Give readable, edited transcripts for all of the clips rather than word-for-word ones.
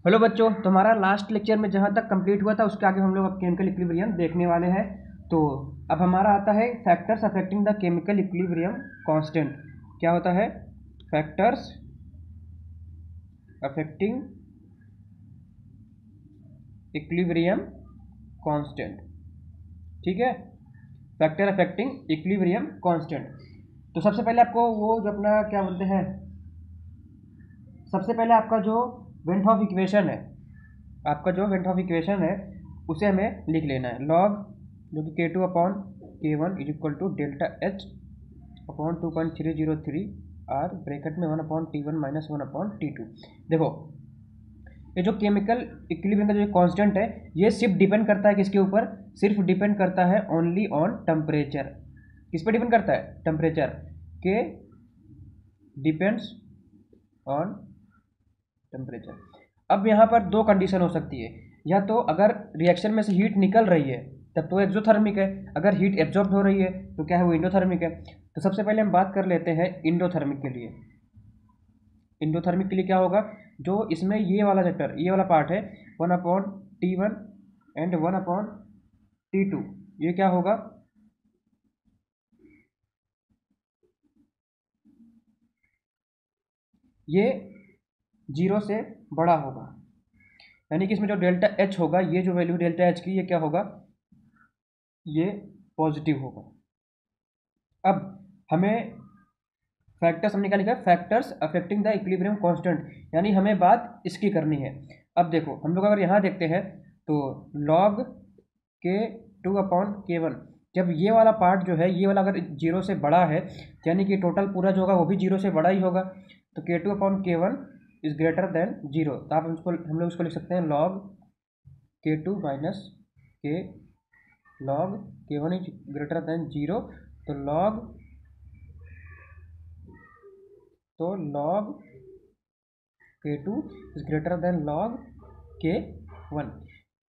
Hello बच्चों, तो हमारा लास्ट लेक्चर में जहाँ तक कंप्लीट हुआ था उसके आगे हम लोग अब केमिकल इक्विलिब्रियम देखने वाले हैं। तो अब हमारा आता है factors affecting the chemical equilibrium constant. क्या होता है? Factors affecting equilibrium constant. ठीक है, फैक्टर अफेक्टिंग इक्विलिब्रियम कांस्टेंट। तो सबसे पहले आपको वो जो अपना क्या बोलते हैं, सबसे पहले आपका जो वेंट ऑफ इक्वेशन है, आपका जो वेंट ऑफ इक्वेशन है उसे हमें लिख लेना है। लॉग जो कि K2 upon K1 is equal to delta H upon 2.303 R bracket में 1 upon T1 minus 1 upon T2। देखो, ये जो केमिकल इक्विलिब्रियम का जो कांस्टेंट है ये सिर्फ डिपेंड करता है किसके ऊपर? सिर्फ डिपेंड करता है ओनली ऑन टेम्परेचर। किस पे डिपेंड करता है? टेम्परेचर के डिपेंड्स ऑन टेम्परेचर। अब यहाँ पर दो कंडीशन हो सकती है, या तो अगर रिएक्शन में से हीट निकल रही है तब तो एक्सोथर्मिक है, अगर हीट एब्जॉर्ब हो रही है तो क्या है? वो इंडोथर्मिक है। तो सबसे पहले हम बात कर लेते हैं इंडोथर्मिक के लिए। इंडोथर्मिक के लिए क्या होगा? जो इसमें ये वाला चैप्टर, ये वाला पार्ट है 1 upon T1 and 1 upon T2, ये क्या होगा? ये 0 से बड़ा होगा, यानी कि इसमें जो डेल्टा H होगा, ये जो वैल्यू डेल्टा H की, ये क्या होगा? ये पॉजिटिव होगा। अब हमें फैक्टर्स हमने क्या लिखा है? Factors affecting the equilibrium constant, यानी हमें बात इसकी करनी है। अब देखो, हम लोग अगर यहाँ देखते हैं तो log K2 अपॉन K1, जब ये वाला पार्ट जो है, ये वाला अगर 0 से बड़ा है, यानी कि टोटल पूरा जो होगा वो भी 0 से बड़ा ही होगा। तो K2 upon K1 is greater than 0, तो आप हम लोग इसको लिख सकते हैं log K2 minus K log K1 is greater than 0। तो log K2 is greater than log K1।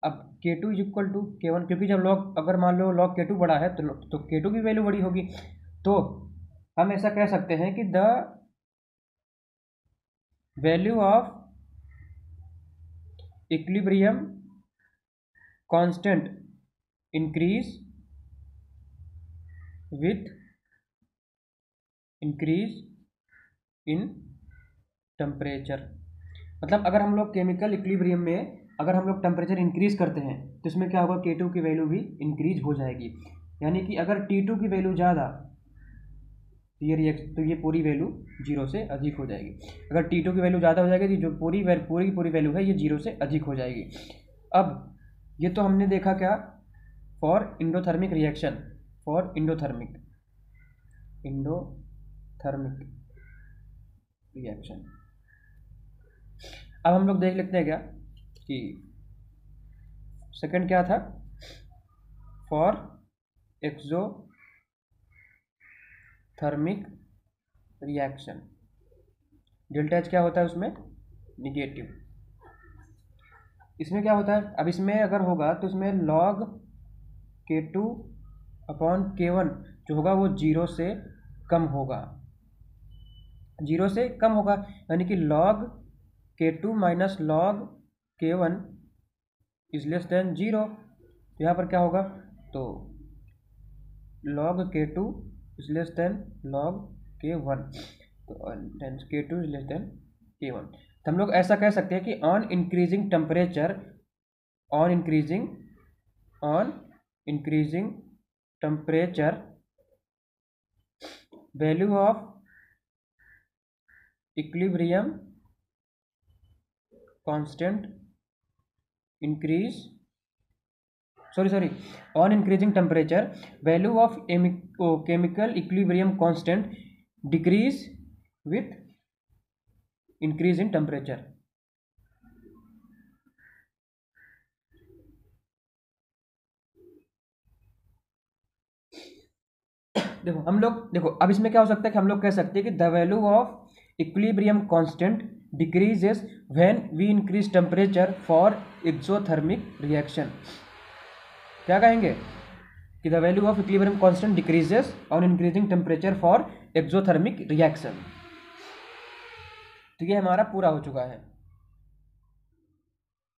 अब K2 is equal to K1, क्योंकि जब log, अगर मान लो log K2 बड़ा है तो K2 की वैल्यू बड़ी होगी। तो हम ऐसा कह सकते हैं कि the value of equilibrium constant increase with increase in temperature. मतलब अगर हम लोग केमिकल इक्विलिब्रियम में अगर हम लोग टेम्परेचर इंक्रीज करते हैं तो इसमें क्या होगा? K2 की वैल्यू भी इंक्रीज हो जाएगी। यानी कि अगर T2 की वैल्यू ज़्यादा, तो ये पूरी वैल्यू 0 से अधिक हो जाएगी। अगर T2 की वैल्यू ज़्यादा हो जाएगी तो जो पूरी वैल्यू है ये 0 से अधिक हो जाएगी। अब ये तो हमने देखा क्या? For endothermic reaction, for endothermic reaction. अब हम लोग देख लेते हैं क्या कि सेकंड क्या था? For exothermic reaction, delta H क्या होता है उसमें? निगेटिव। इसमें क्या होता है? अब इसमें अगर होगा तो इसमें log K2 अपॉन K1 जो होगा वो 0 से कम होगा, 0 से कम होगा, यानी कि log K2 minus log K1 is less than 0। तो यहाँ पर क्या होगा? तो log K2 is less than log K1, तो K2 is less than K1। तो हम लोग ऐसा कह सकते हैं कि on increasing temperature value of equilibrium constant on increasing temperature value of chemical equilibrium constant decrease with increase in temperature। देखो अब इसमें क्या हो सकता है कि हम लोग कह सकते हैं कि the value of equilibrium constant decreases when we increase temperature for exothermic reaction. क्या कहेंगे कि the value of equilibrium constant decreases on increasing temperature for exothermic reaction. तो ये हमारा पूरा हो चुका है।